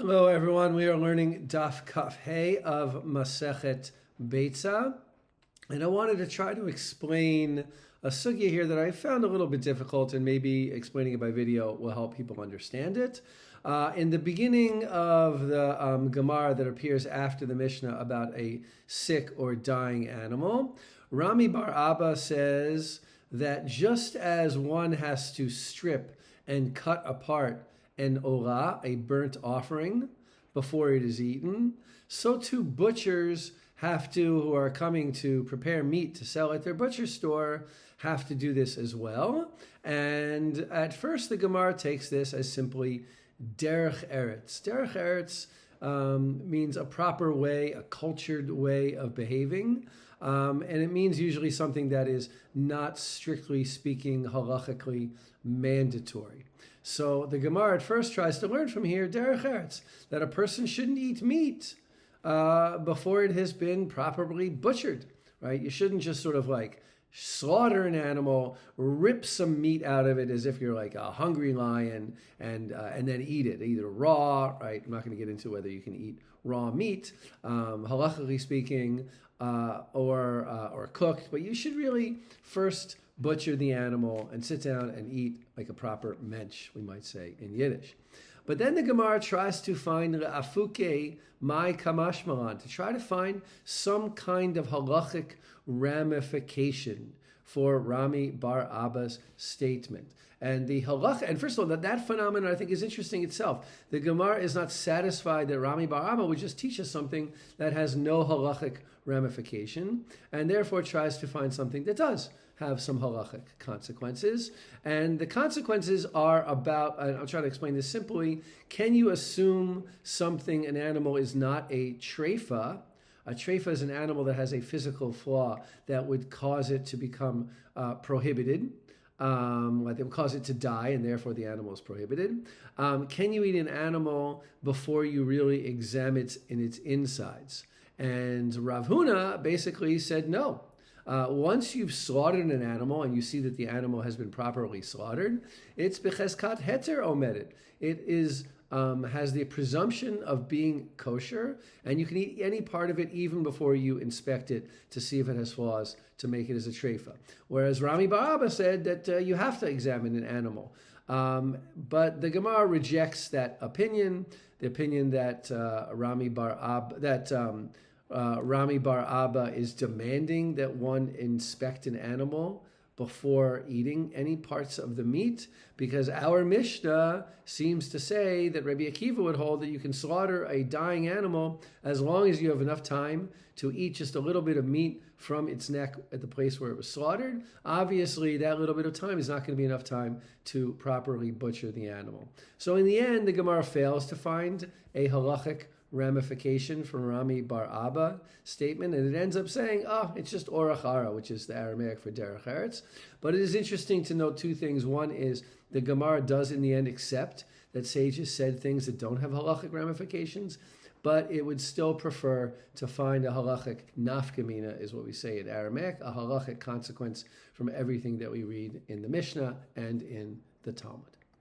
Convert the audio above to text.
Hello, everyone. We are learning Daf Kaf Heh of Masechet Betzah, and I wanted to try to explain a sugya here that I found a little bit difficult, and maybe explaining it by video will help people understand it. In the beginning of the Gemara that appears after the Mishnah about a sick or dying animal, Rami Bar Abba says that just as one has to strip and cut apart an olah, a burnt offering, before it is eaten, so too butchers who are coming to prepare meat to sell at their butcher store, have to do this as well. And at first the Gemara takes this as simply derech eretz. Derech eretz means a proper way, a cultured way of behaving. And it means usually something that is not strictly speaking halachically mandatory. So the Gemara at first tries to learn from here, derech eretz, that a person shouldn't eat meat before it has been properly butchered, right? You shouldn't just sort of like slaughter an animal, rip some meat out of it as if you're like a hungry lion, and then eat it, either raw, right? I'm not going to get into whether you can eat raw meat, halachically speaking, or cooked, but you should really first butcher the animal and sit down and eat like a proper mensch, we might say in Yiddish. But then the Gemara tries to find afuke mai kamashmalan, to try to find some kind of halachic ramification for Rami Bar Abba's statement. And the halach, and first of all, that phenomenon I think is interesting itself. The Gemara is not satisfied that Rami Bar Abba would just teach us something that has no halachic ramification, and therefore tries to find something that does have some halachic consequences. And the consequences are about, and I'll try to explain this simply, can you assume an animal is not a treifa? A treifa is an animal that has a physical flaw that would cause it to become prohibited. Like it would cause it to die, and therefore the animal is prohibited. Can you eat an animal before you really examine it in its insides? And Rav Huna basically said no. Once you've slaughtered an animal and you see that the animal has been properly slaughtered, it's becheskat heter omedet. It is has the presumption of being kosher, and you can eat any part of it even before you inspect it to see if it has flaws to make it as a treifa. Whereas Rami Bar Abba said that you have to examine an animal. But the Gemara rejects that opinion, the opinion that Rami Bar Abba is demanding that one inspect an animal before eating any parts of the meat, because our Mishnah seems to say that Rabbi Akiva would hold that you can slaughter a dying animal as long as you have enough time to eat just a little bit of meat from its neck at the place where it was slaughtered. Obviously, that little bit of time is not going to be enough time to properly butcher the animal. So in the end, the Gemara fails to find a halachic ramification from Rami Bar Abba statement, and it ends up saying, it's just orach hara, which is the Aramaic for derech eretz. But it is interesting to note two things. One is the Gemara does in the end accept that sages said things that don't have halachic ramifications, but it would still prefer to find a halachic nafkamina, is what we say in Aramaic, a halachic consequence from everything that we read in the Mishnah and in the Talmud.